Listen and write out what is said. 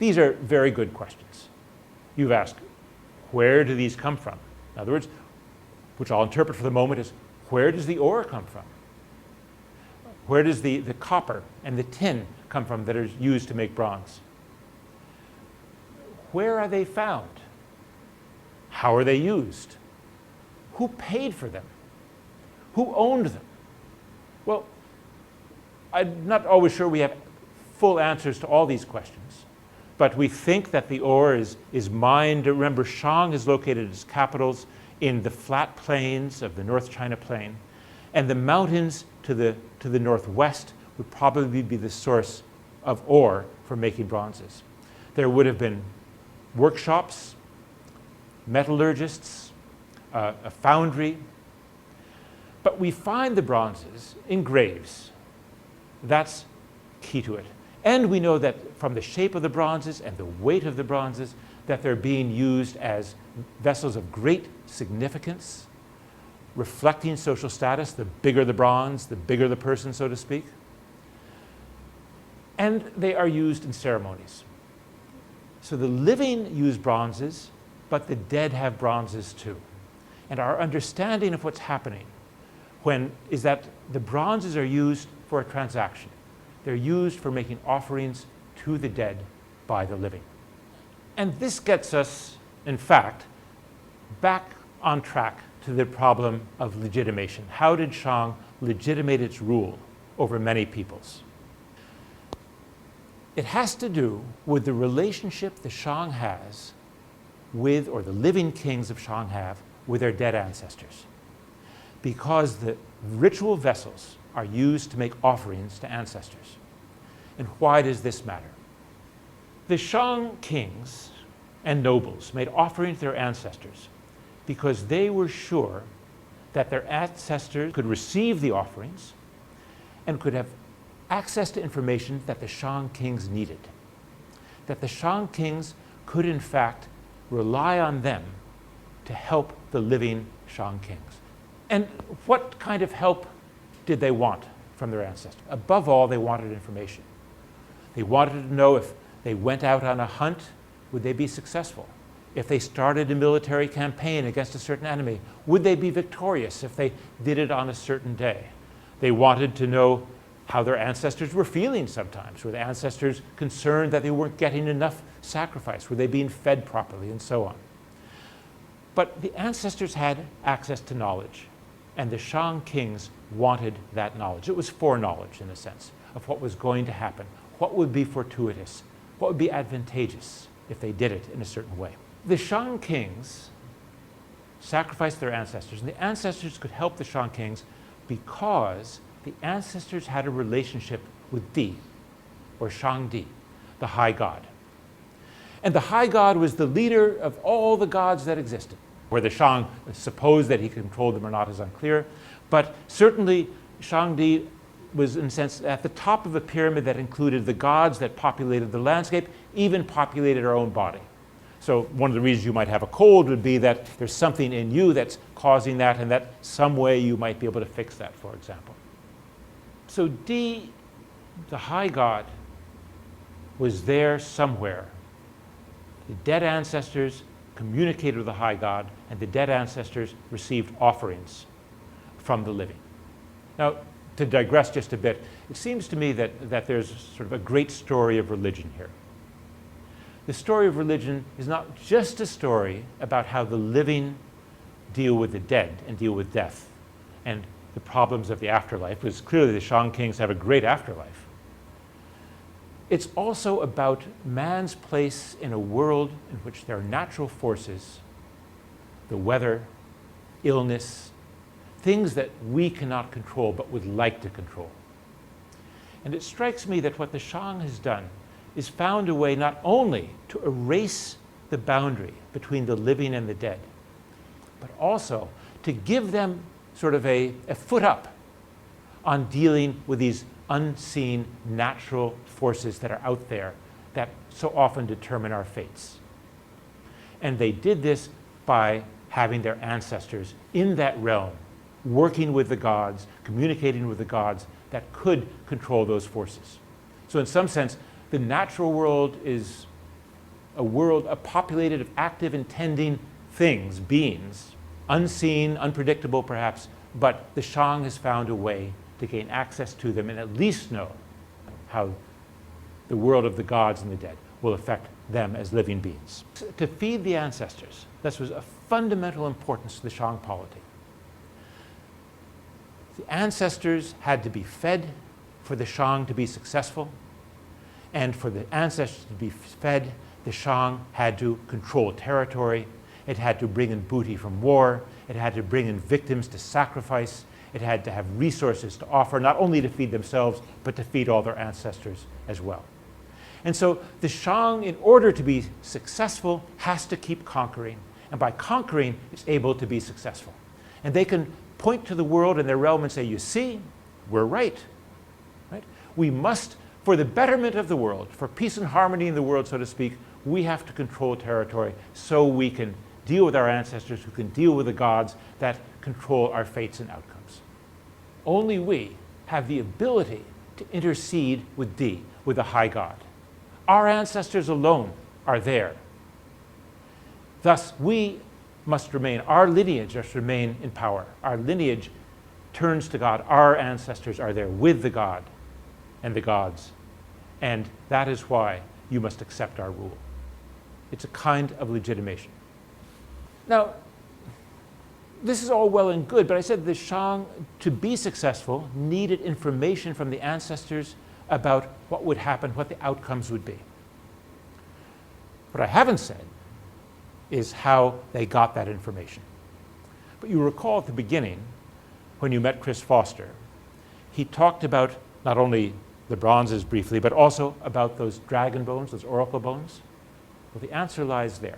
These are very good questions. You've asked, where do these come from? In other words, which I'll interpret for the moment as, where does the ore come from? Where does the copper and the tin come from that are used to make bronze? Where are they found? How are they used? Who paid for them? Who owned them? Well, I'm not always sure we have full answers to all these questions, but we think that the ore is mined. Remember, Shang is located its capitals in the flat plains of the North China Plain, and the mountains to the northwest would probably be the source of ore for making bronzes. There would have been workshops, metallurgists, a foundry, but we find the bronzes in graves. That's key to it. And we know that from the shape of the bronzes and the weight of the bronzes, that they're being used as vessels of great significance, reflecting social status. The bigger the bronze, the bigger the person, so to speak. And they are used in ceremonies. So the living use bronzes, but the dead have bronzes too. And our understanding of what's happening is that the bronzes are used for a transaction. They're used for making offerings to the dead by the living. And this gets us, in fact, back on track to the problem of legitimation. How did Shang legitimate its rule over many peoples? It has to do with the relationship the Shang has with, or the living kings of Shang have, with their dead ancestors. Because the ritual vessels are used to make offerings to ancestors. And why does this matter? The Shang kings and nobles made offerings to their ancestors because they were sure that their ancestors could receive the offerings and could have access to information that the Shang kings needed. That the Shang kings could, in fact, rely on them to help the living Shang kings. And what kind of help did they want from their ancestors? Above all, they wanted information. They wanted to know if they went out on a hunt, would they be successful? If they started a military campaign against a certain enemy, would they be victorious if they did it on a certain day? They wanted to know how their ancestors were feeling sometimes. Were the ancestors concerned that they weren't getting enough sacrifice? Were they being fed properly, and so on? But the ancestors had access to knowledge, and the Shang kings wanted that knowledge. It was foreknowledge, in a sense, of what was going to happen, what would be fortuitous, what would be advantageous if they did it in a certain way. The Shang kings sacrificed their ancestors, and the ancestors could help the Shang kings because the ancestors had a relationship with Di, or Shangdi, the high god. And the high god was the leader of all the gods that existed. Whether Shang supposed that he controlled them or not is unclear, but certainly Shangdi was, in a sense, at the top of a pyramid that included the gods that populated the landscape, even populated our own body. So one of the reasons you might have a cold would be that there's something in you that's causing that, and that some way you might be able to fix that, for example. So Di, the high god, was there somewhere. The dead ancestors communicated with the high god, and the dead ancestors received offerings from the living. Now, to digress just a bit, it seems to me that there's sort of a great story of religion here. The story of religion is not just a story about how the living deal with the dead and deal with death and the problems of the afterlife, because clearly the Shang kings have a great afterlife. It's also about man's place in a world in which there are natural forces, the weather, illness, things that we cannot control but would like to control. And it strikes me that what the Shang has done is found a way not only to erase the boundary between the living and the dead, but also to give them sort of a foot up on dealing with these unseen natural forces that are out there that so often determine our fates. And they did this by having their ancestors in that realm, working with the gods, communicating with the gods that could control those forces. So in some sense, the natural world is a world populated of active, intending things, beings, unseen, unpredictable perhaps, but the Shang has found a way to gain access to them and at least know how the world of the gods and the dead will affect them as living beings. To feed the ancestors, this was a fundamental importance to the Shang polity. The ancestors had to be fed for the Shang to be successful, and for the ancestors to be fed, the Shang had to control territory, it had to bring in booty from war, it had to bring in victims to sacrifice, it had to have resources to offer, not only to feed themselves, but to feed all their ancestors as well. And so the Shang, in order to be successful, has to keep conquering. And by conquering, it's able to be successful. And they can point to the world in their realm and say, you see, we're right. Right? We must, for the betterment of the world, for peace and harmony in the world, so to speak, we have to control territory so we can deal with our ancestors, who can deal with the gods that control our fates and outcomes. Only we have the ability to intercede with D, with the high god. Our ancestors alone are there. Thus, we must remain, our lineage must remain in power. Our lineage turns to God. Our ancestors are there with the God and the gods. And that is why you must accept our rule. It's a kind of legitimation. Now, this is all well and good, but I said the Shang, to be successful, needed information from the ancestors about what would happen, what the outcomes would be. What I haven't said is how they got that information. But you recall at the beginning, when you met Chris Foster, he talked about not only the bronzes briefly, but also about those dragon bones, those oracle bones. Well, the answer lies there.